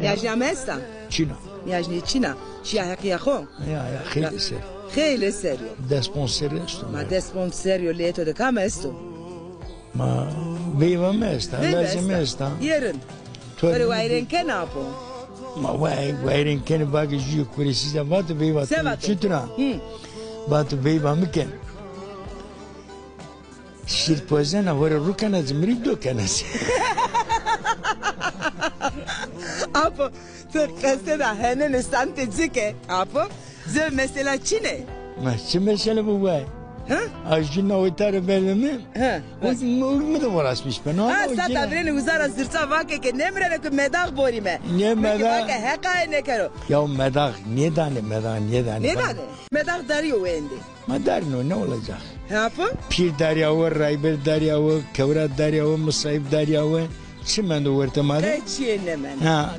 Yajna mesta. Çina. Yajni Çina. Şia hakiya xo. Ya خیلی سر. Khayli serio. Desponsere esto. Ma despon serio leto de kam esto. Ma viva mesta, lazım mesta. Yerin. Pero wairen ke napo. Ma wairen keni bagi jiu kurisi de vat viva. Sevato. Çituna. Vat viva miken. Şir pozena vore rukana zmri dokanas. Apo, tu kaste da henen stante zike. Apo, ze mesela Çin'e. Ma çimesele bu vay. Ha? Ajina oytar belemi. Ha. Mu da varasmış ben. Ha, sata vreni uzara zırsa vake ke nemrene ku medag borime. Ne medag? Vake hekaye ne kero. Ya medag niye dane medag niye dane? Ne dane? Medag darıyor endi. Madarno ne olacak? Apo? Pir deryavı, Rayber deryavı, Kevrat deryavı, Musayip deryavı. Çimendo vurtamadı. Keçiye nemen. Ha.